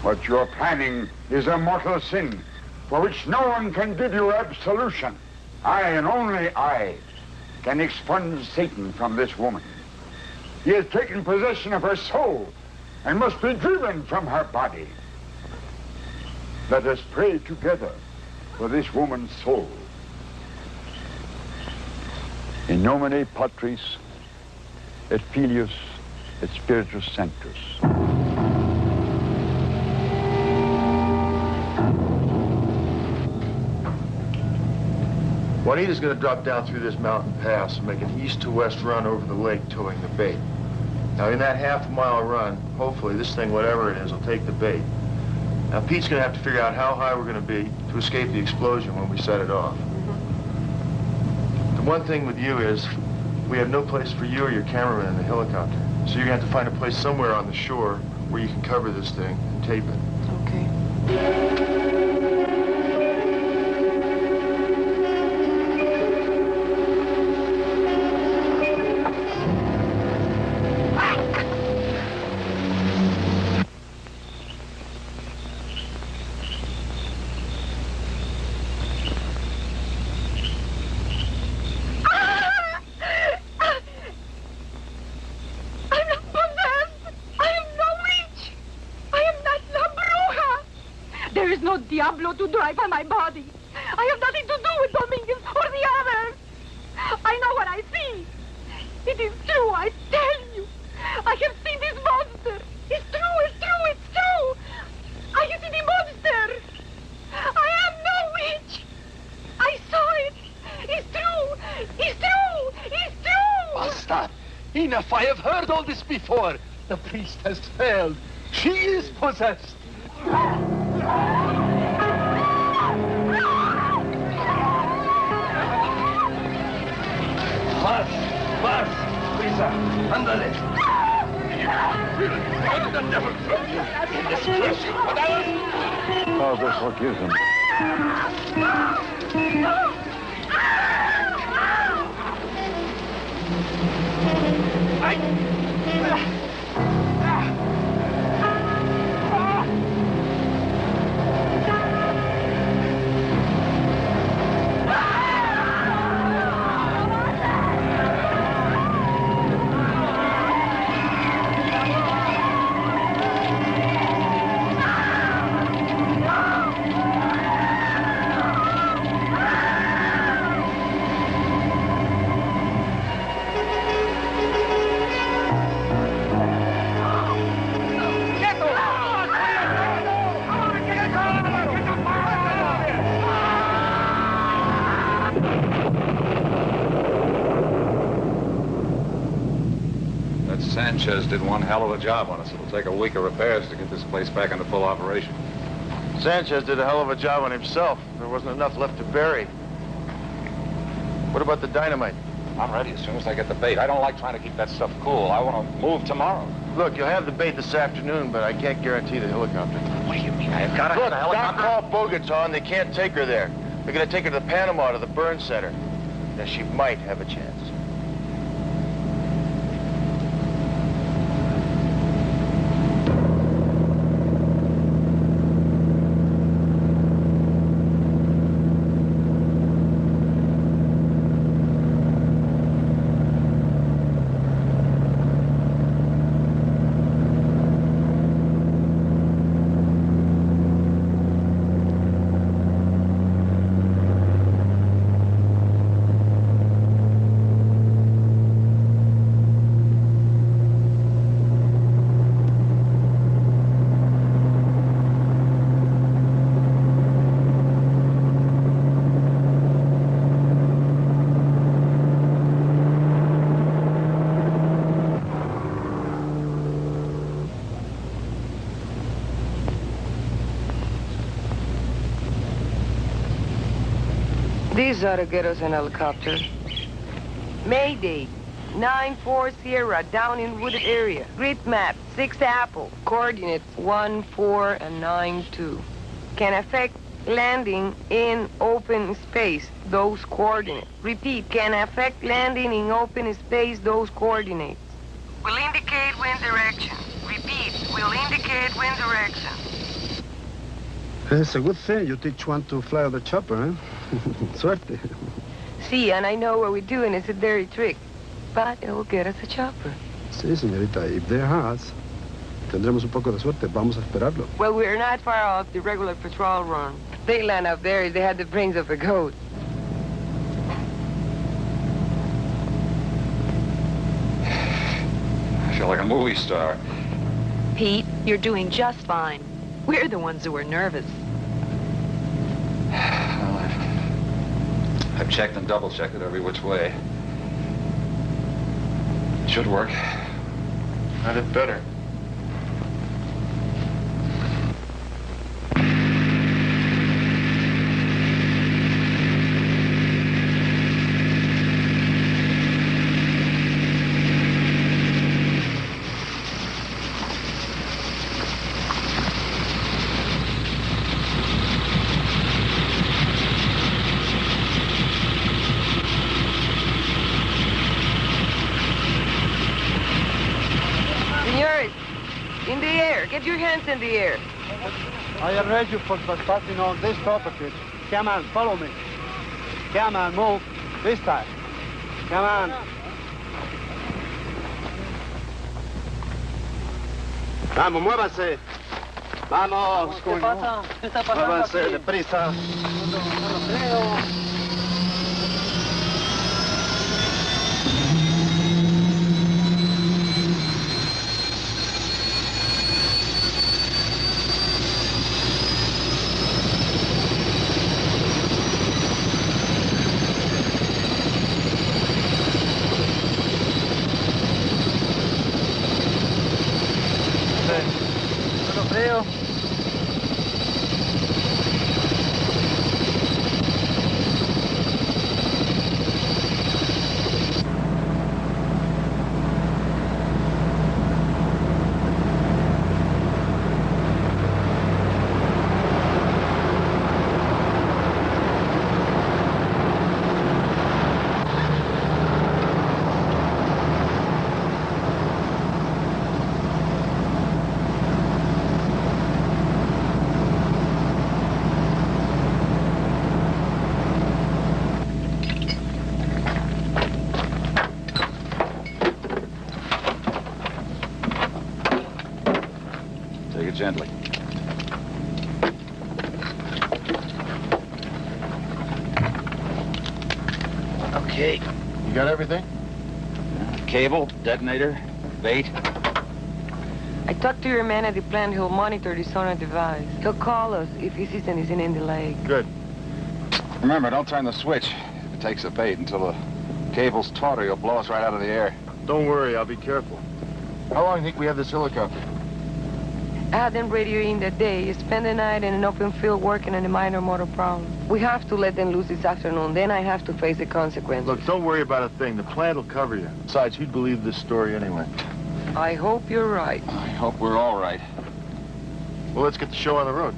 What you're planning is a mortal sin for which no one can give you absolution. I and only I can expunge Satan from this woman. He has taken possession of her soul and must be driven from her body. Let us pray together for this woman's soul. In nomine Patris et Filius et Spiritus Sanctus. Juanita's going to drop down through this mountain pass and make an east to west run over the lake towing the bait. Now in that half-mile run, hopefully this thing, whatever it is, will take the bait. Now Pete's going to have to figure out how high we're going to be to escape the explosion when we set it off. The one thing with you is we have no place for you or your cameraman in the helicopter. So you're going to have to find a place somewhere on the shore where you can cover this thing and tape it. Okay. Diablo to drive on my body. I have nothing to do with Dominguez or the others. I know what I see. It is true, I tell you. I have seen this monster. It's true, it's true, it's true. I have seen the monster. I am no witch. I saw it. It's true, it's true, it's true. Basta! Enough, I have heard all this before. The priest has failed. She is possessed. Vas, prisa, ándale. Father, forgive him. Sanchez did one hell of a job on us. It'll take a week of repairs to get this place back into full operation. Sanchez did a hell of a job on himself. There wasn't enough left to bury. What about the dynamite? I'm ready as soon as I get the bait. I don't like trying to keep that stuff cool. I want to move tomorrow. Look, you'll have the bait this afternoon, but I can't guarantee the helicopter. What do you mean? I've got to have a helicopter? Don't call Bogut's on. They can't take her there. They're going to take her to Panama to the burn center. Now, she might have a chance. These ought to get us an helicopter. Mayday, 9-4 Sierra, down in wooded area. Grid map, 6 Apple. Coordinates 1, 4, and 9, 2. Can affect landing in open space, those coordinates. Repeat, can affect landing in open space, those coordinates. Will indicate wind direction. Repeat, will indicate wind direction. It's a good thing you teach one to fly on the chopper, huh? Suerte. See, and I know what we're doing. It's a dirty trick. But it will get us a chopper. Sí, señorita. If they're us, tendremos un poco de suerte. Vamos a esperarlo. Well, we're not far off the regular patrol run. They land up there. They had the brains of a goat. I feel like a movie star. Pete, you're doing just fine. We're the ones who are nervous. Well, I've checked and double-checked it every which way. It should work. Not it better. Get your hands in the air. I arrest you for trespassing on this property. Come on, follow me. Come on, move. This time. Come on. Vamos, muévanse. Vamos. ¿Qué pasa? ¿Qué está pasando? Muévanse, deprisa. Gently. Okay. You got everything? Cable, detonator, bait. I talked to your man at the plant. He'll monitor the sonar device. He'll call us if he sees anything in the lake. Good. Remember, don't turn the switch. If it takes the bait until the cable's taut, or you'll blow us right out of the air. Don't worry, I'll be careful. How long do you think we have this helicopter? I had them radio in that day. You spend the night in an open field working on a minor motor problem. We have to let them loose this afternoon. Then I have to face the consequences. Look, don't worry about a thing. The plant will cover you. Besides, who'd believe this story anyway? I hope you're right. I hope we're all right. Well, let's get the show on the road.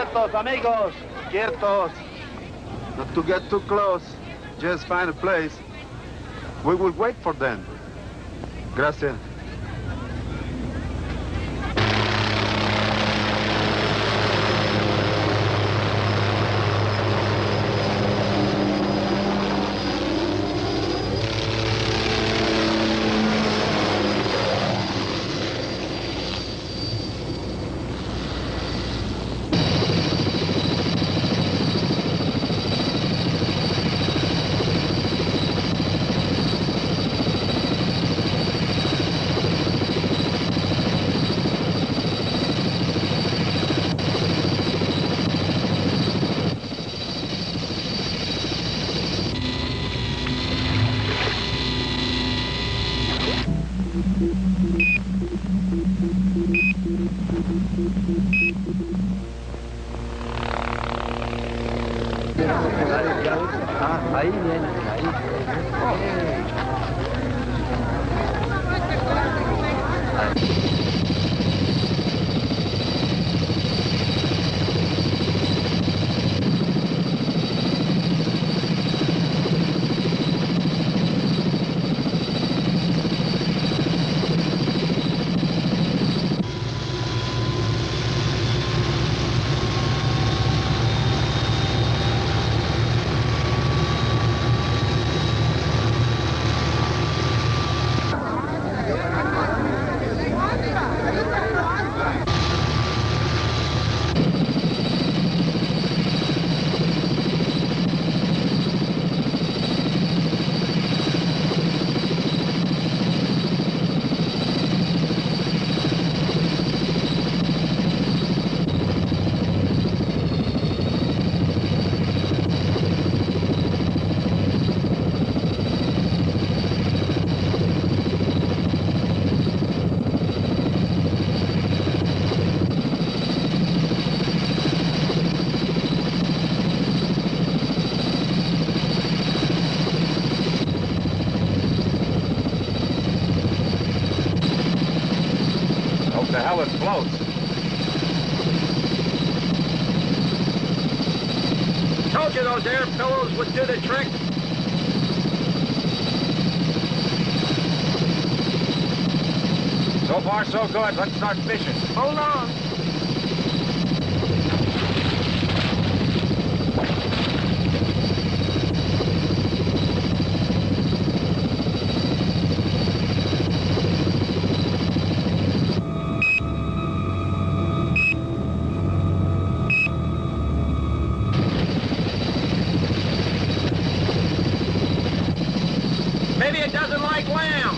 Quietos, amigos. Quietos. Not to get too close. Just find a place. We will wait for them. Gracias. Ahí viene, ahí. The hell it floats. Told you those air pillows would do the trick. So far, so good. Let's start fishing. Hold on. Maybe it doesn't like lamb.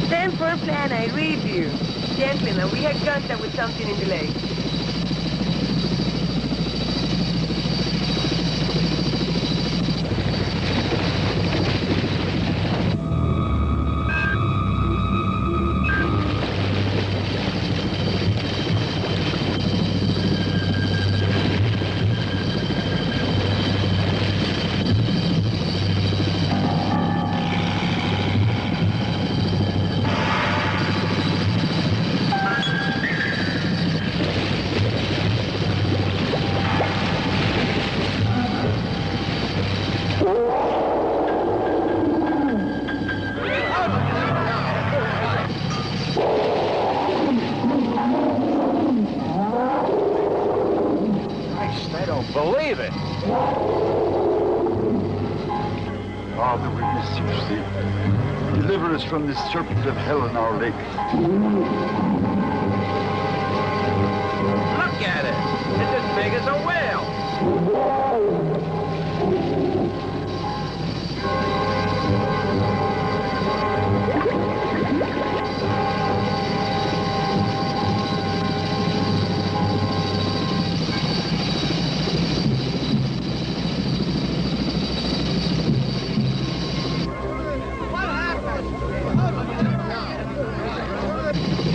Stand for a plan, I read you. Gentlemen, we had contact with something in the lake. Believe it. Father, we beseech thee, deliver us from this serpent of hell in our lake. Look at it. It's as big as a whale.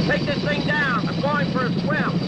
Take this thing down. I'm going for a swim.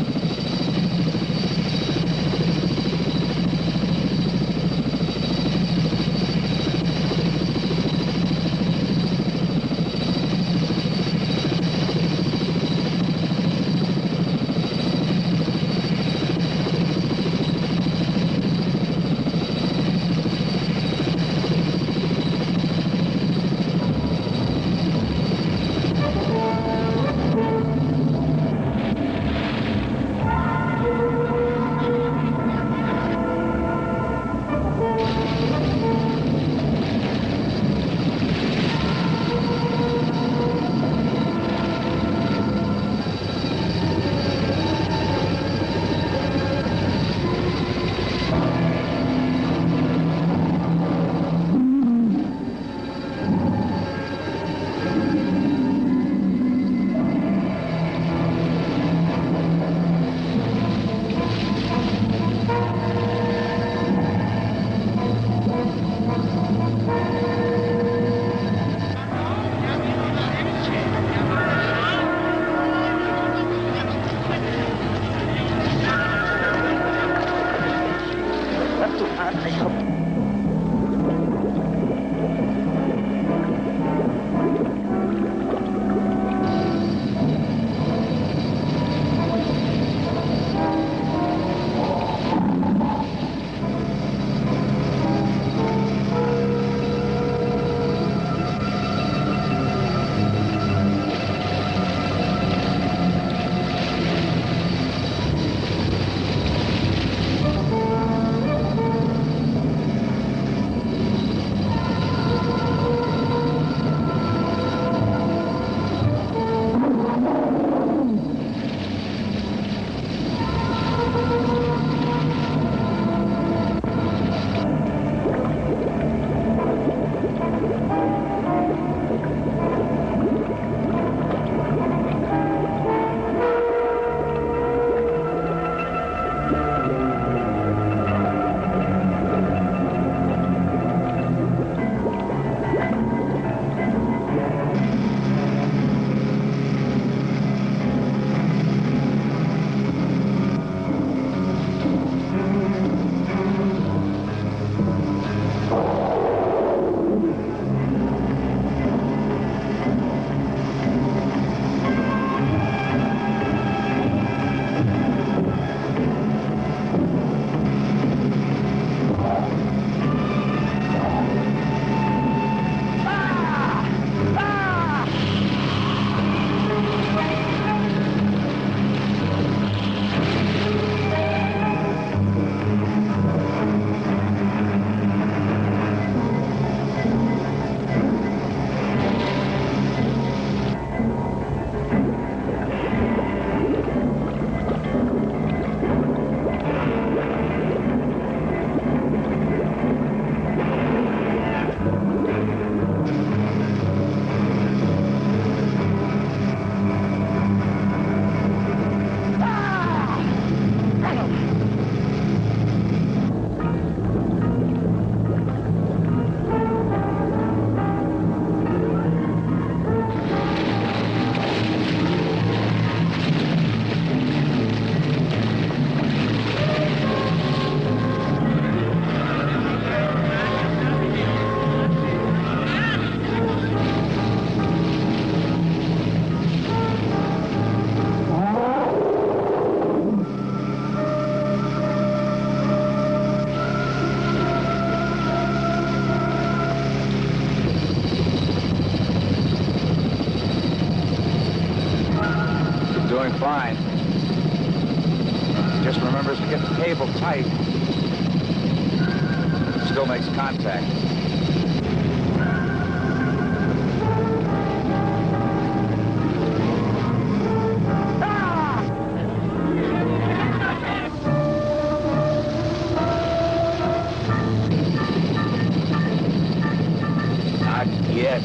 doing fine. Just remembers to get the cable tight. Still makes contact. Not yet.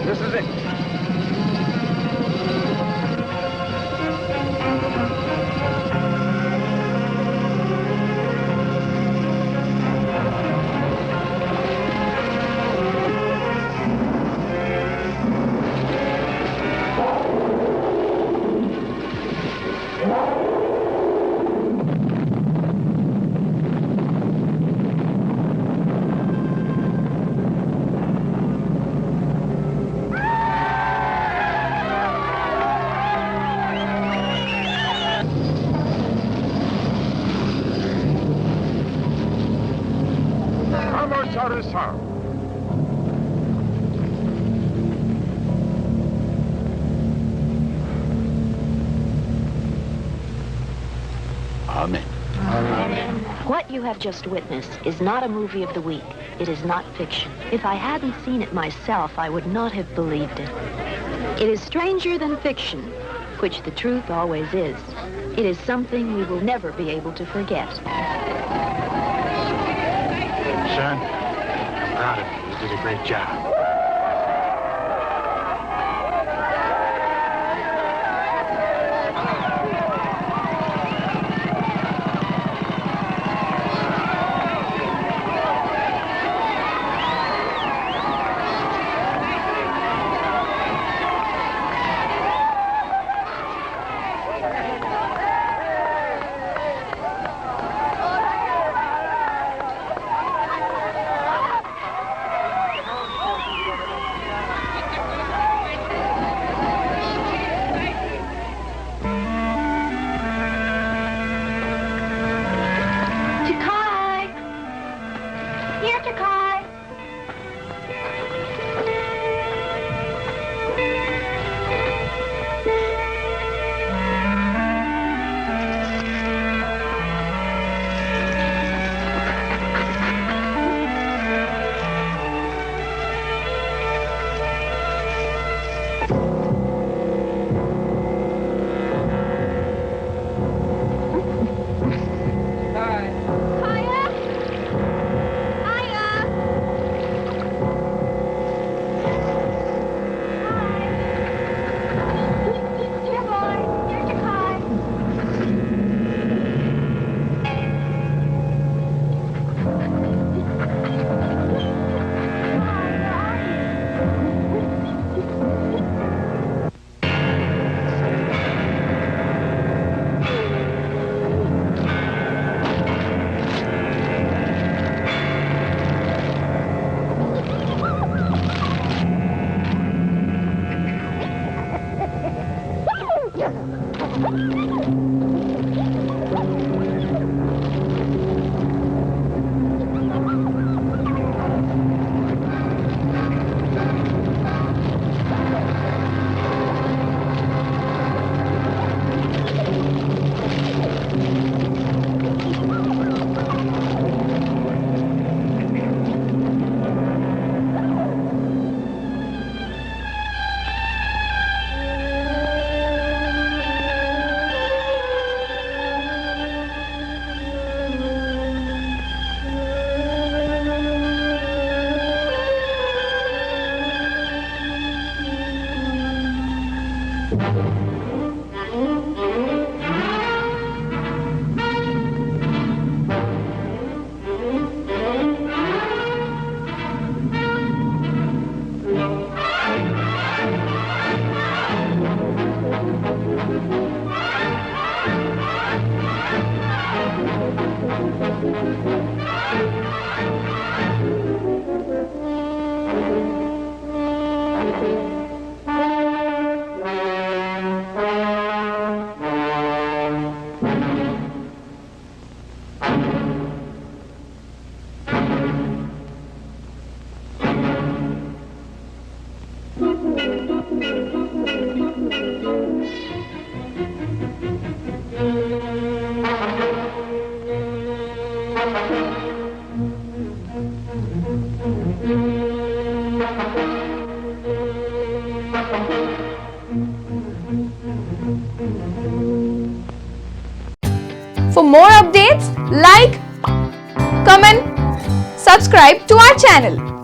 This is it. Amen. Amen. What you have just witnessed is not a movie of the week. It is not fiction. If I hadn't seen it myself, I would not have believed it. It is stranger than fiction, which the truth always is. It is something we will never be able to forget. Son, I'm proud of you. You did a great job. For more updates, like, comment, subscribe to our channel.